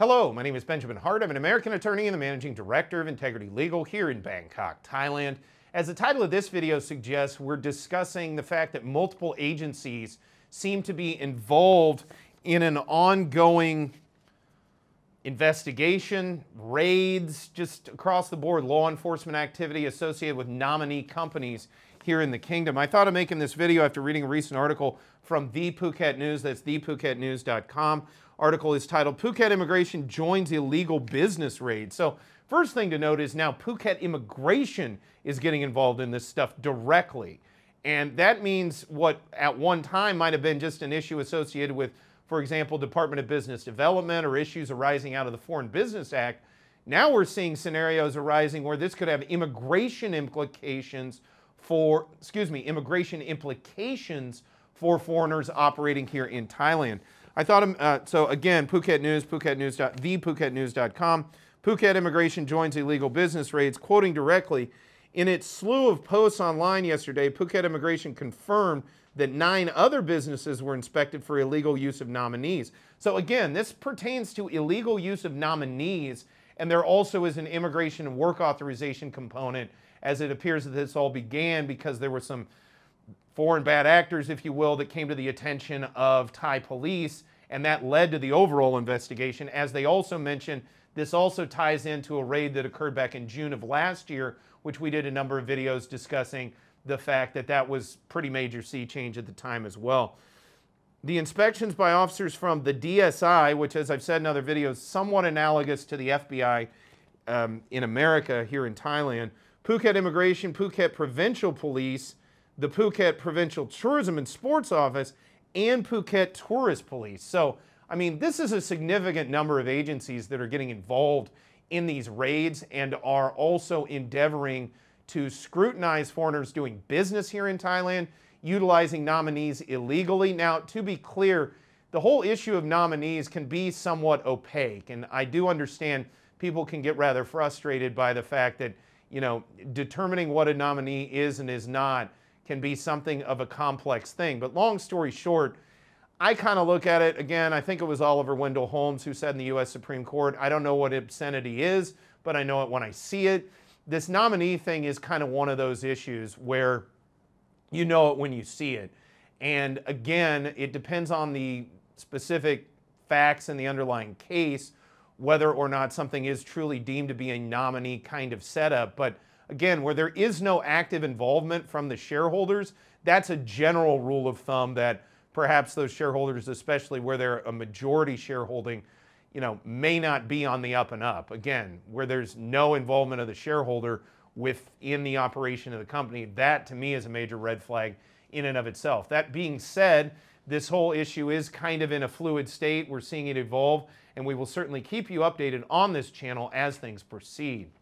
Hello, my name is Benjamin Hart. I'm an American attorney and the Managing Director of Integrity Legal here in Bangkok, Thailand. As the title of this video suggests, we're discussing the fact that multiple agencies seem to be involved in an ongoing investigation, raids, just across the board law enforcement activity associated with nominee companies here in the kingdom. I thought of making this video after reading a recent article from The Phuket News, that's thephuket.news.com. Article is titled, Phuket Immigration Joins Illegal Business Raid. So first thing to note is now Phuket Immigration is getting involved in this stuff directly. And that means what at one time might have been just an issue associated with, for example, Department of Business Development or issues arising out of the Foreign Business Act. Now we're seeing scenarios arising where this could have immigration implications for, immigration implications for foreigners operating here in Thailand. I thought, so again, Phuket News, thephuket.news.com. Phuket Immigration joins illegal business raids, quoting directly, in its slew of posts online yesterday, Phuket Immigration confirmed that 9 other businesses were inspected for illegal use of nominees. So again, this pertains to illegal use of nominees, and there also is an immigration and work authorization component, as it appears that this all began because there were some foreign bad actors, if you will, that came to the attention of Thai police, and that led to the overall investigation. As they also mentioned, this also ties into a raid that occurred back in June of last year, which we did a number of videos discussing the fact that that was pretty major sea change at the time as well. The inspections by officers from the DSI, which, as I've said in other videos, somewhat analogous to the FBI in America here in Thailand, Phuket Immigration, Phuket Provincial Police, the Phuket Provincial Tourism and Sports Office, and Phuket Tourist Police. So, I mean, this is a significant number of agencies that are getting involved in these raids and are also endeavoring to scrutinize foreigners doing business here in Thailand, utilizing nominees illegally. Now, to be clear, the whole issue of nominees can be somewhat opaque, and I do understand people can get rather frustrated by the fact that, you know, determining what a nominee is and is not can be something of a complex thing. But long story short, I kind of look at it, again, I think it was Oliver Wendell Holmes who said in the U.S. Supreme Court, I don't know what obscenity is, but I know it when I see it. This nominee thing is kind of one of those issues where you know it when you see it. And again, it depends on the specific facts in the underlying case, whether or not something is truly deemed to be a nominee kind of setup. But again, where there is no active involvement from the shareholders, that's a general rule of thumb that perhaps those shareholders, especially where they're a majority shareholding, you know, may not be on the up and up. Again, where there's no involvement of the shareholder within the operation of the company, that to me is a major red flag in and of itself. That being said, this whole issue is kind of in a fluid state. We're seeing it evolve, and we will certainly keep you updated on this channel as things proceed.